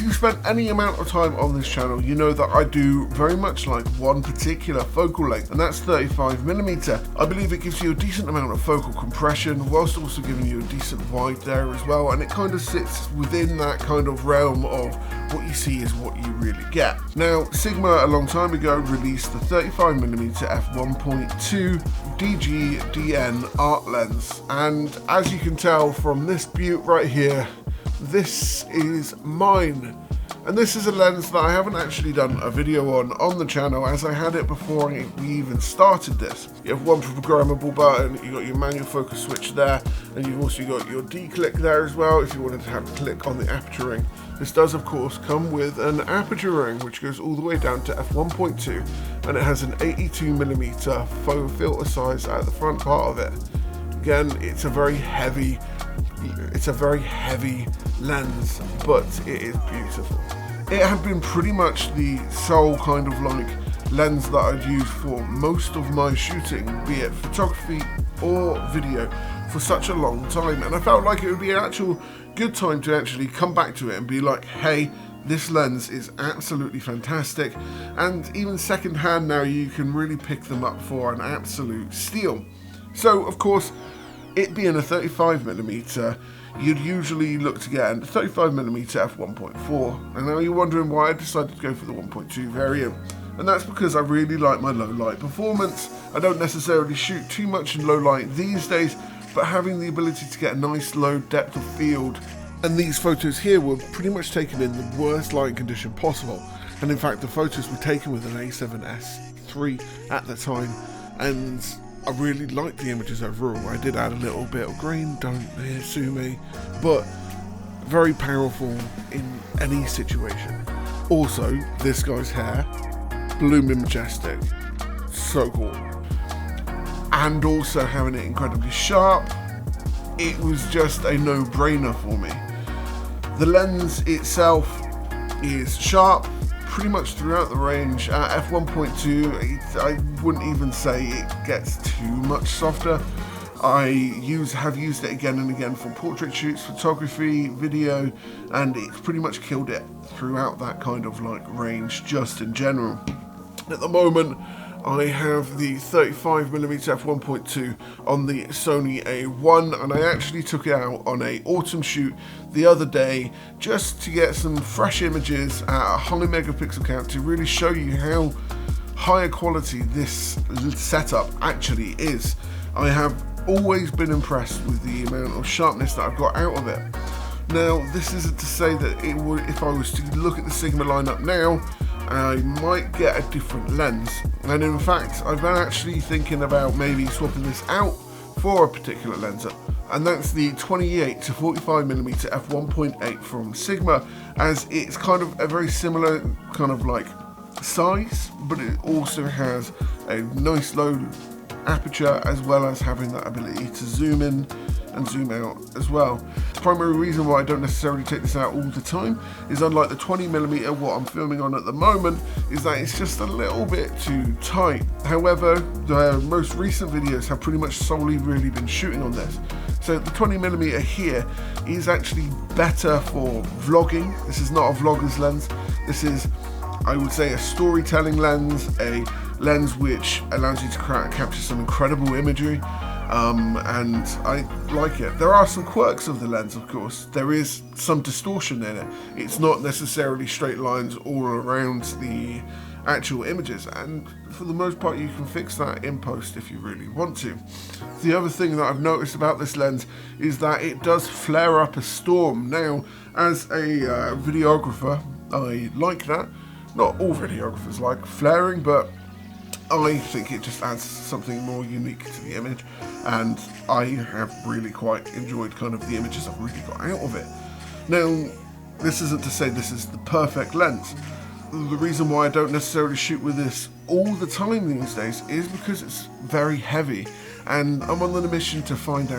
you've spent any amount of time on this channel, you know that I do very much like one particular focal length, and that's 35mm. I believe it gives you a decent amount of focal compression whilst also giving you a decent wide there as well, and it kind of sits within that kind of realm of what you see is what you really get. Now, Sigma a long time ago released the 35mm f1.2 DG-DN art lens, and as you can tell from this beaut right here, this is mine. And this is a lens that I haven't actually done a video on the channel, as I had it before we even started this. You have one programmable button, you got your manual focus switch there, and you've also got your D-click there as well if you wanted to have a click on the aperture ring. This does of course come with an aperture ring which goes all the way down to f1.2, and it has an 82mm faux filter size at the front part of it. Again, it's a very heavy lens, but it is beautiful. It had been pretty much the sole kind of like lens that I'd used for most of my shooting, be it photography or video, for such a long time, and I felt like it would be an actual good time to actually come back to it and be like, hey, this lens is absolutely fantastic, and even second hand now you can really pick them up for an absolute steal. So of course, it being a 35mm, you'd usually look to get a 35mm f1.4, and now you're wondering why I decided to go for the 1.2 variant, and that's because I really like my low light performance. I don't necessarily shoot too much in low light these days, but having the ability to get a nice low depth of field, and these photos here were pretty much taken in the worst lighting condition possible, and in fact the photos were taken with an A7S III at the time, and I really liked the images overall. I did add a little bit of green, don't sue me, but very powerful in any situation. Also, this guy's hair, blooming majestic, so cool. And also having it incredibly sharp, it was just a no-brainer for me. The lens itself is sharp pretty much throughout the range. At f1.2, I wouldn't even say it gets too much softer. I have used it again and again for portrait shoots, photography, video, and it's pretty much killed it throughout that kind of like range just in general. At the moment, I have the 35mm f1.2 on the Sony A1, and I actually took it out on a autumn shoot the other day just to get some fresh images at a high megapixel count to really show you how higher quality this setup actually is. I have always been impressed with the amount of sharpness that I've got out of it. Now, this isn't to say that it would, if I was to look at the Sigma lineup now, I might get a different lens, and in fact I've been actually thinking about maybe swapping this out for a particular lens, and that's the 28 to 45mm f1.8 from Sigma, as it's kind of a very similar kind of like size, but it also has a nice low aperture as well as having that ability to zoom in and zoom out as well. The primary reason why I don't necessarily take this out all the time is, unlike the 20mm what I'm filming on at the moment, is that it's just a little bit too tight. However, the most recent videos have pretty much solely really been shooting on this. So the 20mm here is actually better for vlogging. This is not a vlogger's lens. This is, I would say, a storytelling lens, a lens which allows you to capture some incredible imagery, and I like it. There are some quirks of the lens, of course. There is some distortion in it. It's not necessarily straight lines all around the actual images, and for the most part you can fix that in post if you really want to. The other thing that I've noticed about this lens is that it does flare up a storm. Now, as a videographer, I like that. Not all videographers like flaring, but I think it just adds something more unique to the image, and I have really quite enjoyed kind of the images I've really got out of it. Now, this isn't to say this is the perfect lens. The reason why I don't necessarily shoot with this all the time these days is because it's very heavy, and I'm on a mission to find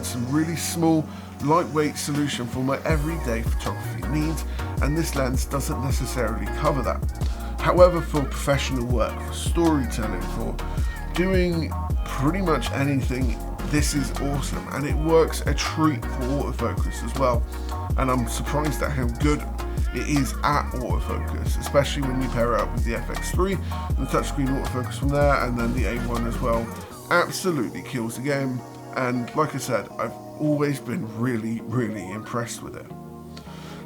some really small, lightweight solution for my everyday photography needs, and this lens doesn't necessarily cover that. However, for professional work, for storytelling, for doing pretty much anything This is awesome, and it works a treat for autofocus as well. And I'm surprised at how good it is at autofocus, especially when you pair it up with the FX3 and the touchscreen autofocus from there, and then the A1 as well. Absolutely kills the game, and like I said, I've always been really impressed with it.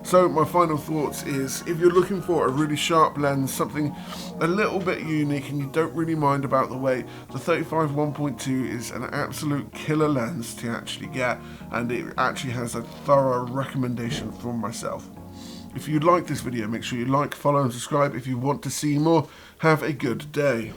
So my final thoughts is, if you're looking for a really sharp lens, something a little bit unique, and you don't really mind about the weight, the 35 1.2 is an absolute killer lens to actually get, and it actually has a thorough recommendation from myself. If you like this video, make sure you like, follow and subscribe if you want to see more. Have a good day.